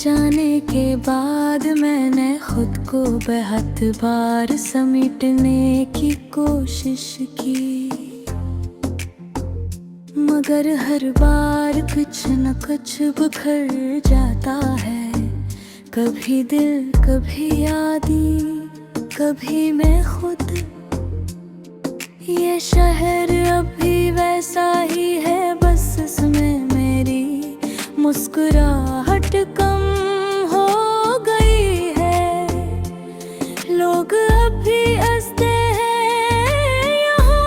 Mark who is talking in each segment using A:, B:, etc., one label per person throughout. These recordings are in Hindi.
A: जाने के बाद मैंने खुद को बहुत बार समेटने की कोशिश की, मगर हर बार कुछ न कुछ बिखर जाता है। कभी दिल, कभी यादें, कभी मैं खुद। ये शहर अब भी वैसा ही है, बस इसमें मेरी मुस्कुराहट कम हो गई है। लोग अब भी हंसते हैं यहाँ,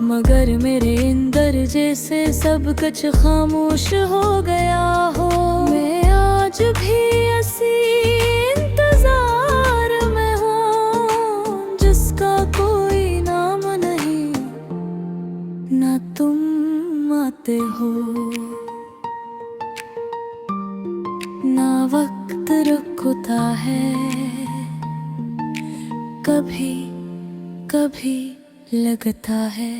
A: मगर मेरे अंदर जैसे सब कुछ खामोश हो गया हो। मैं आज भी ऐसी इंतजार में हूँ जिसका कोई नाम नहीं, ना तुम आते हो ना वक्त रुकता है। कभी कभी लगता है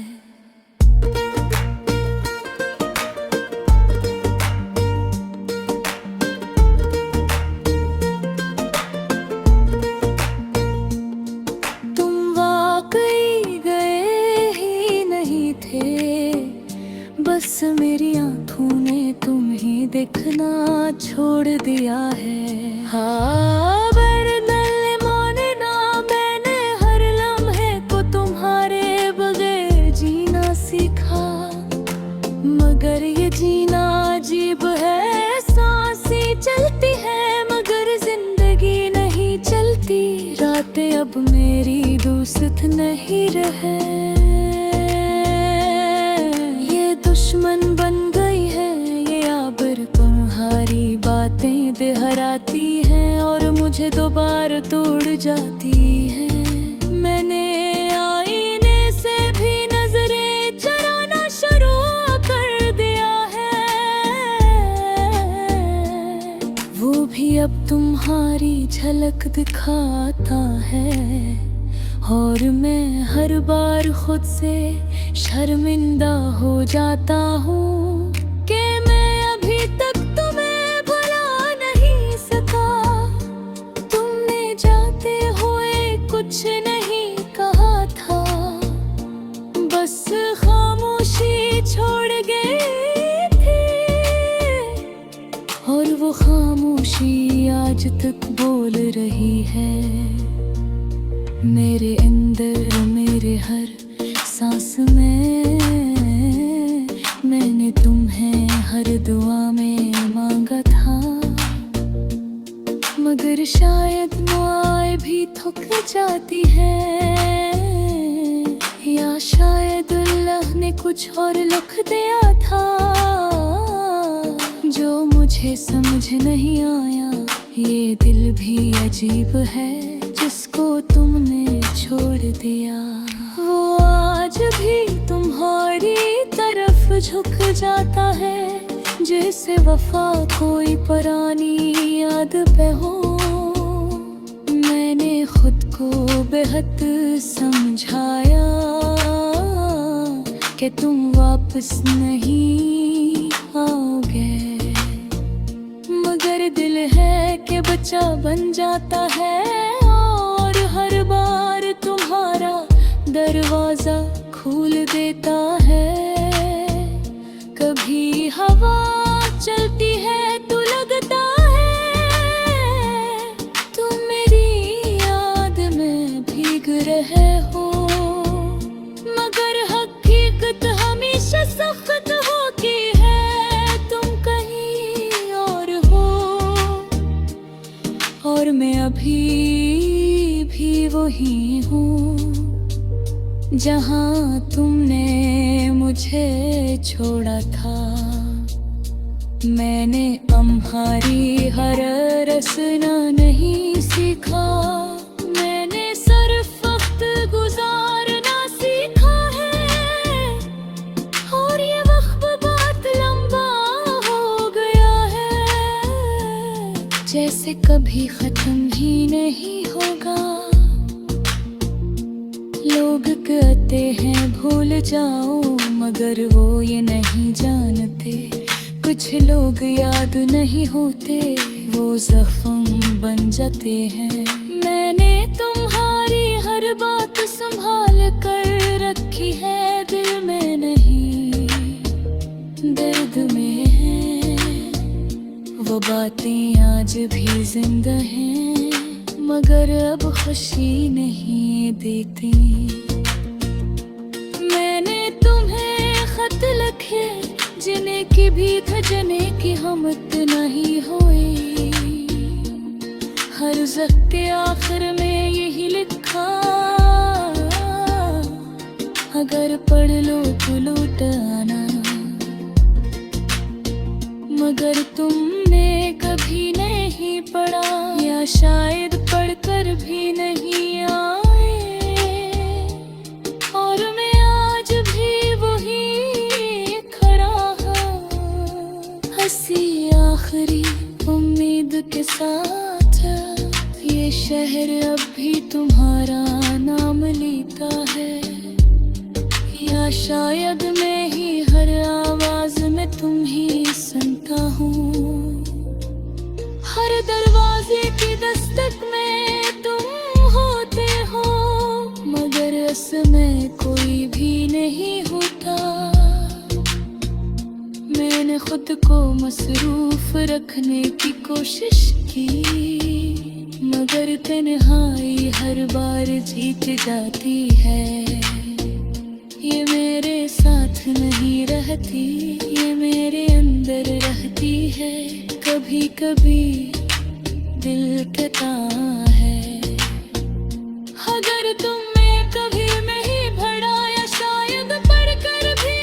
A: तुम वाकई गए ही नहीं थे, बस मेरी आंखों ने तुम ही देखना छोड़ दिया है। हाँ, मैंने हर लम्हे को तुम्हारे बगैर जीना सीखा, मगर ये जीना अजीब है। सांसें चलती है मगर जिंदगी नहीं चलती। रातें अब मेरी दोस्त नहीं रहे, ये दुश्मन बन गई है। ये आबर तुम्हारी बातें दोहराती हैं और मुझे दोबारा तोड़ जाती हैं। मैंने आईने से भी नजरें चुराना शुरू कर दिया है, वो भी अब तुम्हारी झलक दिखाता है। और मैं हर बार खुद से शर्मिंदा हो जाता हूँ कि मैं अभी तक तुम्हें भुला नहीं सका। तुमने जाते हुए कुछ नहीं कहा था, बस खामोशी छोड़ गए थे। और वो खामोशी आज तक बोल रही है मेरे अंदर, मेरे हर सांस में। मैंने तुम्हें हर दुआ में मांगा था, मगर शायद दुआएं भी थक जाती है, या शायद अल्लाह ने कुछ और लिख दिया था जो मुझे समझ नहीं आया। ये दिल भी अजीब है जिसको तुमने छोड़ दिया, वो आज भी तुम्हारी तरफ झुक जाता है, जैसे वफा कोई पुरानी याद पे हो। मैंने खुद को बेहद समझाया कि तुम वापस नहीं आओगे, मगर दिल है कि बच्चा बन जाता है और हर बार तुम्हारा दरवाजा खोल देता है। कभी हवा चलती है तो लगता है तुम मेरी याद में भीग रहे हो, मगर हकीकत हमेशा सख्त होती है। तुम कहीं और हो और मैं अभी भी वही हूँ जहाँ तुमने मुझे छोड़ा था। मैंने तुम्हारी हर रसना नहीं सीखा, मैंने सिर्फ वक्त गुजारना सीखा है। और ये वक्त बहुत लंबा हो गया है, जैसे कभी खत्म ही नहीं होगा। लोग कहते हैं भूल जाओ, मगर वो ये नहीं जानते कुछ लोग याद नहीं होते, वो जख्म बन जाते हैं। मैंने तुम्हारी हर बात संभाल कर रखी है, दिल में नहीं दर्द में है। वो बातें आज भी जिंदा हैं, मगर अब खुशी नहीं देती। मैंने तुम्हें खत लिखे जिन्हें की भी खजने की हिम्मत नहीं हुई। हर ज़ख्म के आखिर में यही लिखा, अगर पढ़ लो तो लौट आना। मगर तुमने कभी नहीं पढ़ा, या शायद पढ़कर भी नहीं आए। और मैं आज भी वही खड़ा हूँ, हंसी आखिरी उम्मीद के साथ। ये शहर अब भी तुम्हारा नाम लेता है, या शायद मैं ही हर आवाज में तुम ही सुनता हूँ। हर दरवाजे की दस्तक में तुम होते हो, मगर इसमें कोई भी नहीं होता। मैंने खुद को मसरूफ रखने की कोशिश की, मगर तन्हाई हर बार जीत जाती है। ये मेरे साथ नहीं रहती, ये मेरे अंदर रहती है। कभी कभी दिल कहता है, अगर तुम में कभी नहीं भरा, या शायद पढ़कर भी,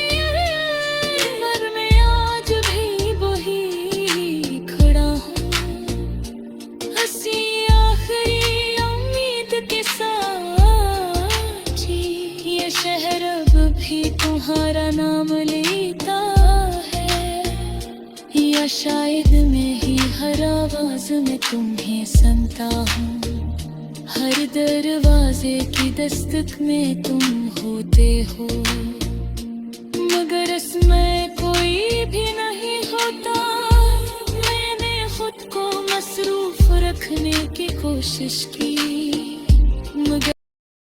A: पर मैं आज भी वही खड़ा हूँ, हंसी आखिरी उम्मीद के साथ। ये शहर अब भी तुम्हारा नाम लेता है, या शायद मैं ही हर आवाज में तुम्हें सुनता हूँ। हर दरवाजे की दस्तक में तुम होते हो, मगर इसमें कोई भी नहीं होता। मैंने खुद को मसरूफ रखने की कोशिश की,